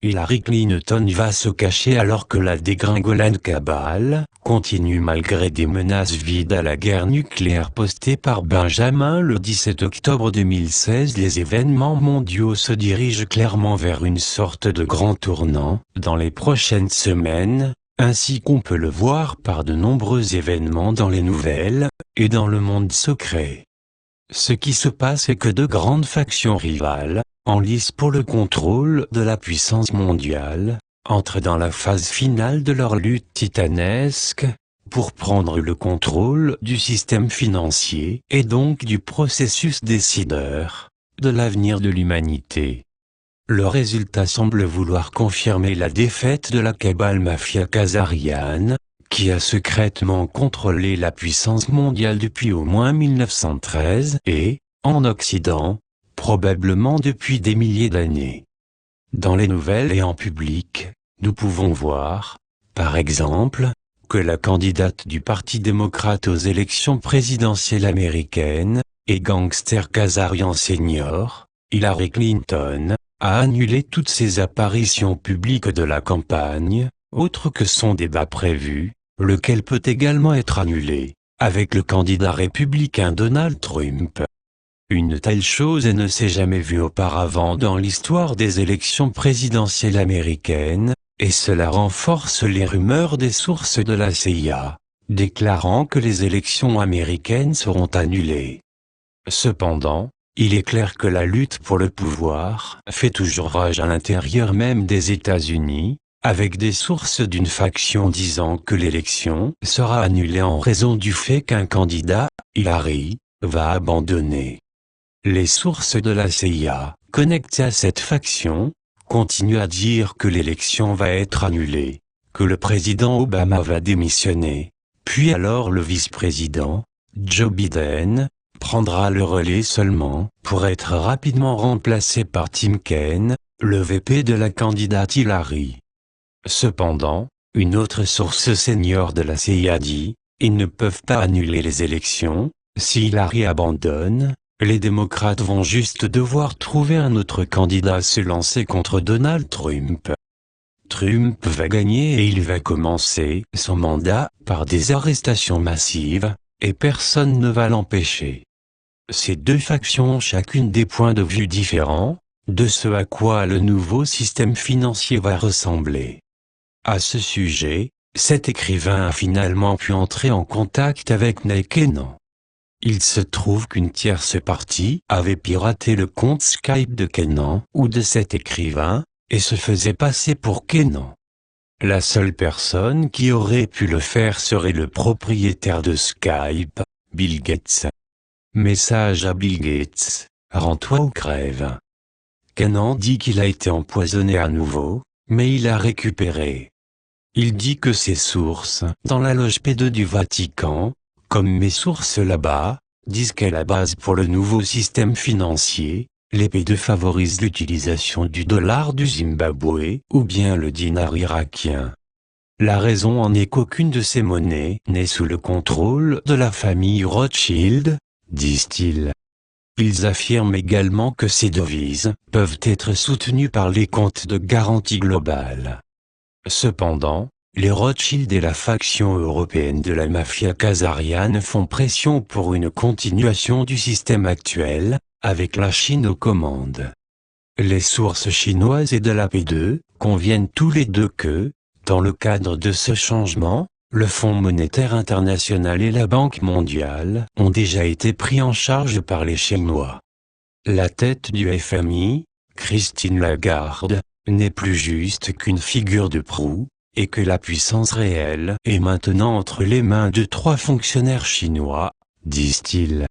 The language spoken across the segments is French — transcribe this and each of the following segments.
Hillary Clinton va se cacher alors que la dégringolade cabale continue malgré des menaces vides à la guerre nucléaire postées par Benjamin le 17 octobre 2016. Les événements mondiaux se dirigent clairement vers une sorte de grand tournant dans les prochaines semaines, ainsi qu'on peut le voir par de nombreux événements dans les nouvelles et dans le monde secret. Ce qui se passe est que de grandes factions rivales, en lice pour le contrôle de la puissance mondiale, entrent dans la phase finale de leur lutte titanesque, pour prendre le contrôle du système financier et donc du processus décideur, de l'avenir de l'humanité. Le résultat semble vouloir confirmer la défaite de la cabale mafia khazariane, qui a secrètement contrôlé la puissance mondiale depuis au moins 1913 et, en Occident, probablement depuis des milliers d'années. Dans les nouvelles et en public, nous pouvons voir, par exemple, que la candidate du Parti démocrate aux élections présidentielles américaines, et gangster khazarien senior, Hillary Clinton, a annulé toutes ses apparitions publiques de la campagne, autre que son débat prévu, lequel peut également être annulé, avec le candidat républicain Donald Trump. Une telle chose ne s'est jamais vue auparavant dans l'histoire des élections présidentielles américaines, et cela renforce les rumeurs des sources de la CIA, déclarant que les élections américaines seront annulées. Cependant, il est clair que la lutte pour le pouvoir fait toujours rage à l'intérieur même des États-Unis, avec des sources d'une faction disant que l'élection sera annulée en raison du fait qu'un candidat, Hillary, va abandonner. Les sources de la CIA, connectées à cette faction, continuent à dire que l'élection va être annulée, que le président Obama va démissionner, puis alors le vice-président, Joe Biden, prendra le relais seulement pour être rapidement remplacé par Tim Kaine, le VP de la candidate Hillary. Cependant, une autre source senior de la CIA dit, ils ne peuvent pas annuler les élections, si Hillary abandonne, les démocrates vont juste devoir trouver un autre candidat à se lancer contre Donald Trump. Trump va gagner et il va commencer son mandat par des arrestations massives, et personne ne va l'empêcher. Ces deux factions ont chacune des points de vue différents, de ce à quoi le nouveau système financier va ressembler. À ce sujet, cet écrivain a finalement pu entrer en contact avec Neil Kennan. Il se trouve qu'une tierce partie avait piraté le compte Skype de Kennan ou de cet écrivain, et se faisait passer pour Kennan. La seule personne qui aurait pu le faire serait le propriétaire de Skype, Bill Gates. Message à Bill Gates, rends-toi ou crève. Kennan dit qu'il a été empoisonné à nouveau, mais il a récupéré. Il dit que ses sources, dans la loge P2 du Vatican, comme mes sources là-bas, disent qu'à la base pour le nouveau système financier, les P2 favorisent l'utilisation du dollar du Zimbabwe ou bien le dinar irakien. La raison en est qu'aucune de ces monnaies n'est sous le contrôle de la famille Rothschild, disent-ils. Ils affirment également que ces devises peuvent être soutenues par les comptes de garantie globale. Cependant, les Rothschild et la faction européenne de la mafia khazariane font pression pour une continuation du système actuel, avec la Chine aux commandes. Les sources chinoises et de la P2 conviennent tous les deux que, dans le cadre de ce changement, le Fonds monétaire international et la Banque mondiale ont déjà été pris en charge par les Chinois. La tête du FMI, Christine Lagarde, n'est plus juste qu'une figure de proue, et que la puissance réelle est maintenant entre les mains de 3 fonctionnaires chinois, disent-ils.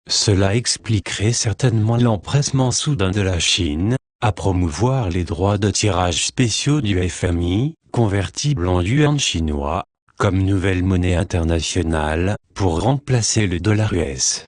Cela expliquerait certainement l'empressement soudain de la Chine à promouvoir les droits de tirage spéciaux du FMI, convertibles en yuan chinois, comme nouvelle monnaie internationale, pour remplacer le dollar US.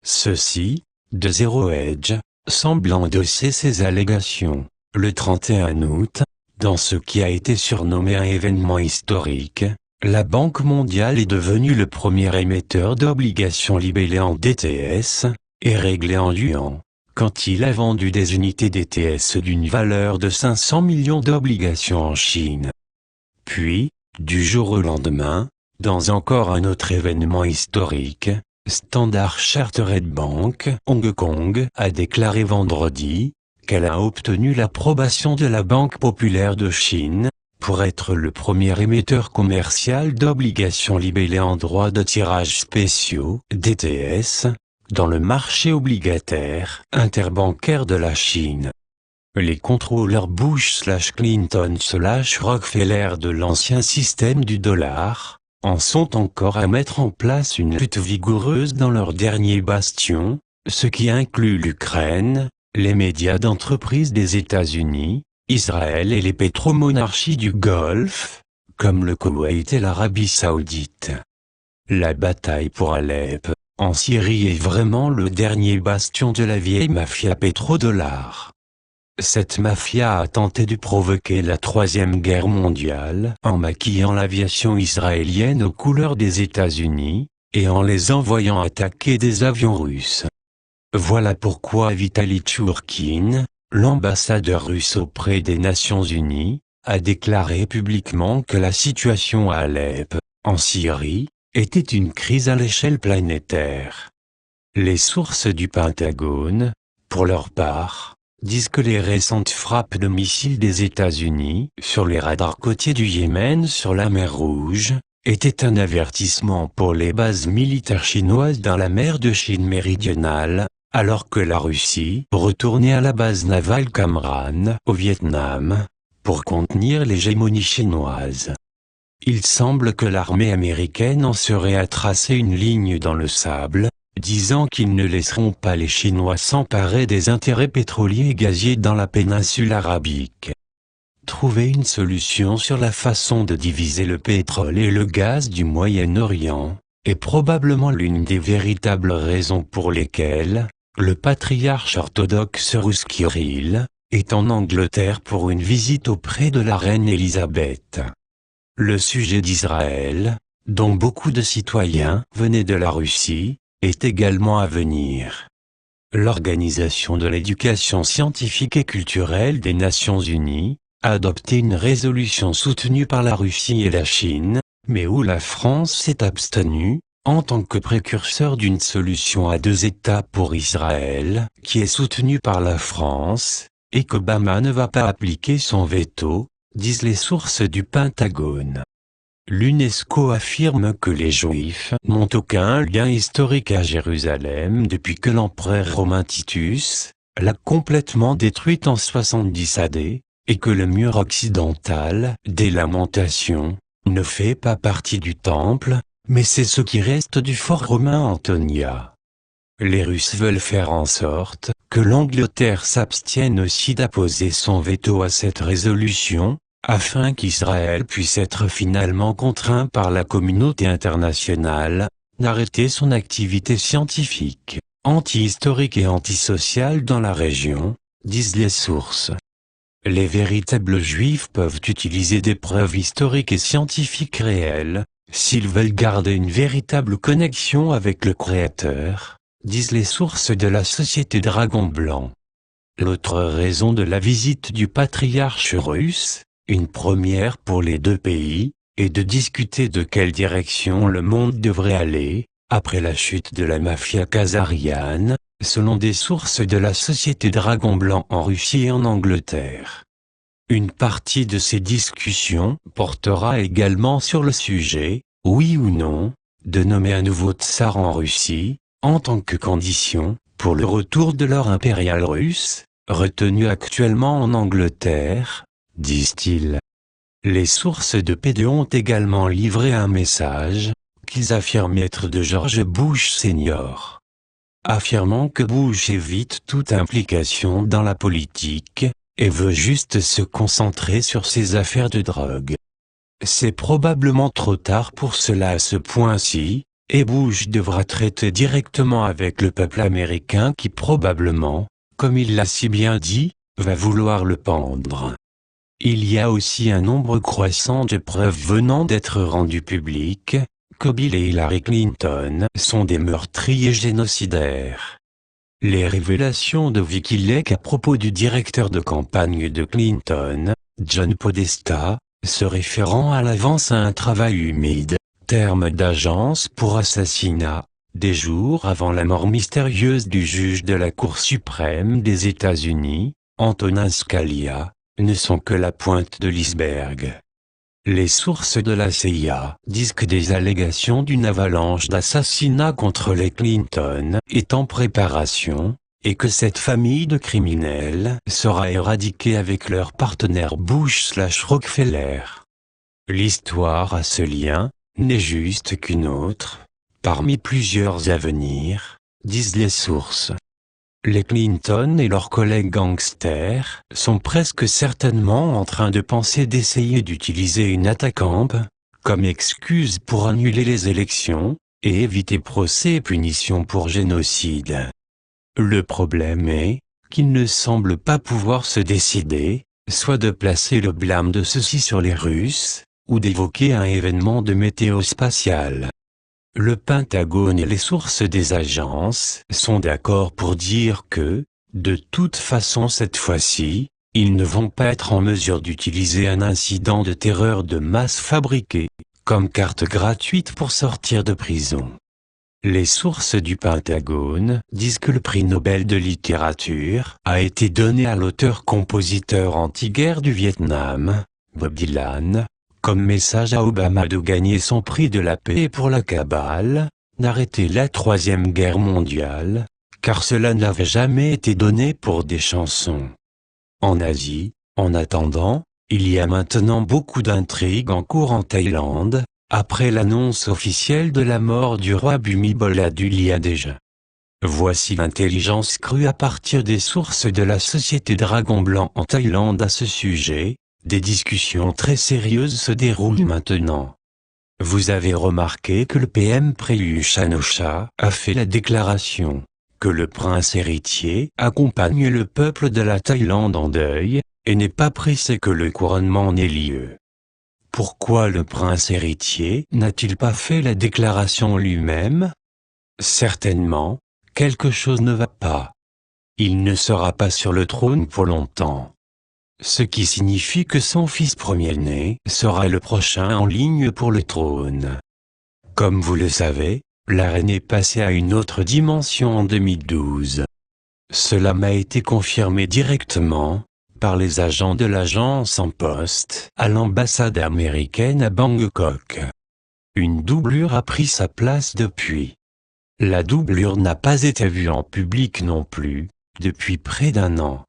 Ceux-ci, de Zero Hedge, semblent endosser ces allégations, le 31 août, dans ce qui a été surnommé un événement historique. La Banque mondiale est devenue le premier émetteur d'obligations libellées en DTS, et réglées en yuan, quand il a vendu des unités DTS d'une valeur de 500 millions d'obligations en Chine. Puis, du jour au lendemain, dans encore un autre événement historique, Standard Chartered Bank Hong Kong a déclaré vendredi qu'elle a obtenu l'approbation de la Banque populaire de Chine pour être le premier émetteur commercial d'obligations libellées en droits de tirage spéciaux (DTS) dans le marché obligataire interbancaire de la Chine. Les contrôleurs Bush/Clinton/Rockefeller de l'ancien système du dollar en sont encore à mettre en place une lutte vigoureuse dans leur dernier bastion, ce qui inclut l'Ukraine, les médias d'entreprise des États-Unis, Israël et les pétromonarchies du Golfe, comme le Koweït et l'Arabie Saoudite. La bataille pour Alep, en Syrie est vraiment le dernier bastion de la vieille mafia pétrodollar. Cette mafia a tenté de provoquer la Troisième Guerre mondiale en maquillant l'aviation israélienne aux couleurs des États-Unis, et en les envoyant attaquer des avions russes. Voilà pourquoi Vitaly Tchourkine, l'ambassadeur russe auprès des Nations Unies, a déclaré publiquement que la situation à Alep, en Syrie, était une crise à l'échelle planétaire. Les sources du Pentagone, pour leur part, disent que les récentes frappes de missiles des États-Unis sur les radars côtiers du Yémen sur la mer Rouge étaient un avertissement pour les bases militaires chinoises dans la mer de Chine méridionale, alors que la Russie retournait à la base navale Cam Ranh au Vietnam pour contenir l'hégémonie chinoise. Il semble que l'armée américaine en serait à tracer une ligne dans le sable, disant qu'ils ne laisseront pas les Chinois s'emparer des intérêts pétroliers et gaziers dans la péninsule arabique. Trouver une solution sur la façon de diviser le pétrole et le gaz du Moyen-Orient est probablement l'une des véritables raisons pour lesquelles le patriarche orthodoxe russe Kirill est en Angleterre pour une visite auprès de la reine Élisabeth. Le sujet d'Israël, dont beaucoup de citoyens venaient de la Russie, est également à venir. L'Organisation de l'éducation scientifique et culturelle des Nations Unies a adopté une résolution soutenue par la Russie et la Chine, mais où la France s'est abstenue, en tant que précurseur d'une solution à deux États pour Israël, qui est soutenue par la France, et qu'Obama ne va pas appliquer son veto, disent les sources du Pentagone. L'UNESCO affirme que les Juifs n'ont aucun lien historique à Jérusalem depuis que l'empereur romain Titus l'a complètement détruite en 70 AD, et que le mur occidental des Lamentations ne fait pas partie du temple, mais c'est ce qui reste du fort romain Antonia. Les Russes veulent faire en sorte que l'Angleterre s'abstienne aussi d'apposer son veto à cette résolution, afin qu'Israël puisse être finalement contraint par la communauté internationale d'arrêter son activité scientifique, anti-historique et antisociale dans la région, disent les sources. Les véritables Juifs peuvent utiliser des preuves historiques et scientifiques réelles, s'ils veulent garder une véritable connexion avec le Créateur, disent les sources de la Société Dragon Blanc. L'autre raison de la visite du patriarche russe, une première pour les deux pays, est de discuter de quelle direction le monde devrait aller, après la chute de la mafia khazariane, selon des sources de la Société Dragon Blanc en Russie et en Angleterre. Une partie de ces discussions portera également sur le sujet, oui ou non, de nommer un nouveau tsar en Russie, en tant que condition pour le retour de l'or impérial russe, retenu actuellement en Angleterre, disent-ils. Les sources de P2 ont également livré un message, qu'ils affirment être de George Bush Senior. Affirmant que Bush évite toute implication dans la politique, et veut juste se concentrer sur ses affaires de drogue. C'est probablement trop tard pour cela à ce point-ci, et Bush devra traiter directement avec le peuple américain qui probablement, comme il l'a si bien dit, va vouloir le pendre. Il y a aussi un nombre croissant de preuves venant d'être rendues publiques, que Bill et Hillary Clinton sont des meurtriers génocidaires. Les révélations de WikiLeaks à propos du directeur de campagne de Clinton, John Podesta, se référant à l'avance à un travail humide, terme d'agence pour assassinat, des jours avant la mort mystérieuse du juge de la Cour suprême des États-Unis, Antonin Scalia, ne sont que la pointe de l'iceberg. Les sources de la CIA disent que des allégations d'une avalanche d'assassinats contre les Clinton est en préparation, et que cette famille de criminels sera éradiquée avec leur partenaire Bush/Rockefeller. L'histoire à ce lien n'est juste qu'une autre, parmi plusieurs à venir, disent les sources. Les Clinton et leurs collègues gangsters sont presque certainement en train de penser d'essayer d'utiliser une attaque comme excuse pour annuler les élections et éviter procès et punition pour génocide. Le problème est qu'ils ne semblent pas pouvoir se décider, soit de placer le blâme de ceci sur les Russes, ou d'évoquer un événement de météo spatiale. Le Pentagone et les sources des agences sont d'accord pour dire que, de toute façon cette fois-ci, ils ne vont pas être en mesure d'utiliser un incident de terreur de masse fabriqué, comme carte gratuite pour sortir de prison. Les sources du Pentagone disent que le prix Nobel de littérature a été donné à l'auteur-compositeur anti-guerre du Vietnam, Bob Dylan, comme message à Obama de gagner son prix de la paix et pour la cabale, d'arrêter la Troisième Guerre mondiale, car cela n'avait jamais été donné pour des chansons. En Asie, en attendant, il y a maintenant beaucoup d'intrigues en cours en Thaïlande, après l'annonce officielle de la mort du roi Bhumibol Adulyadej déjà. Voici l'intelligence crue à partir des sources de la société Dragon Blanc en Thaïlande à ce sujet. Des discussions très sérieuses se déroulent maintenant. Vous avez remarqué que le PM Prayut Chan-o-cha a fait la déclaration que le prince héritier accompagne le peuple de la Thaïlande en deuil, et n'est pas pressé que le couronnement n'ait lieu. Pourquoi le prince héritier n'a-t-il pas fait la déclaration lui-même? Certainement, quelque chose ne va pas. Il ne sera pas sur le trône pour longtemps. Ce qui signifie que son fils premier-né sera le prochain en ligne pour le trône. Comme vous le savez, la reine est passée à une autre dimension en 2012. Cela m'a été confirmé directement par les agents de l'agence en poste à l'ambassade américaine à Bangkok. Une doublure a pris sa place depuis. La doublure n'a pas été vue en public non plus, depuis près d'un an.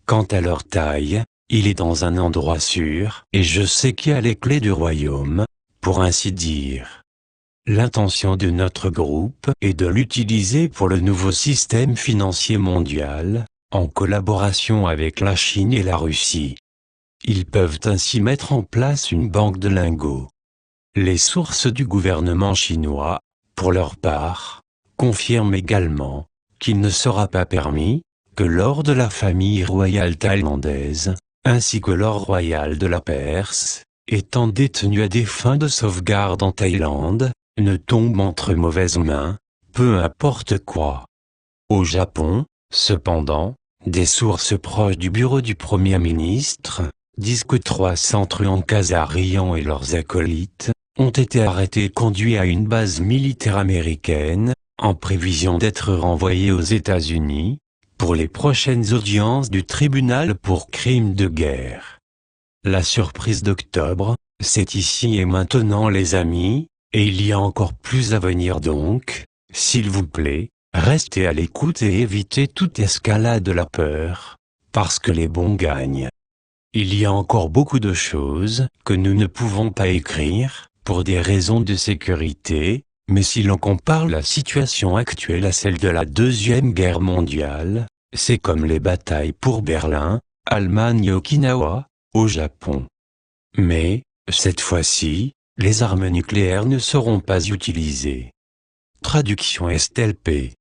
Quant à leur taille, il est dans un endroit sûr, et je sais qui a les clés du royaume, pour ainsi dire. L'intention de notre groupe est de l'utiliser pour le nouveau système financier mondial, en collaboration avec la Chine et la Russie. Ils peuvent ainsi mettre en place une banque de lingots. Les sources du gouvernement chinois, pour leur part, confirment également qu'il ne sera pas permis que l'or de la famille royale thaïlandaise, ainsi que l'or royal de la Perse, étant détenu à des fins de sauvegarde en Thaïlande, ne tombe entre mauvaises mains, peu importe quoi. Au Japon, cependant, des sources proches du bureau du Premier ministre disent que 300 truands Khazarians et leurs acolytes ont été arrêtés et conduits à une base militaire américaine, en prévision d'être renvoyés aux États-Unis, pour les prochaines audiences du tribunal pour crimes de guerre. La surprise d'octobre, c'est ici et maintenant les amis, et il y a encore plus à venir donc, s'il vous plaît, restez à l'écoute et évitez toute escalade de la peur, parce que les bons gagnent. Il y a encore beaucoup de choses que nous ne pouvons pas écrire, pour des raisons de sécurité, mais si l'on compare la situation actuelle à celle de la Deuxième Guerre mondiale, c'est comme les batailles pour Berlin, Allemagne et Okinawa, au Japon. Mais, cette fois-ci, les armes nucléaires ne seront pas utilisées. Traduction STLP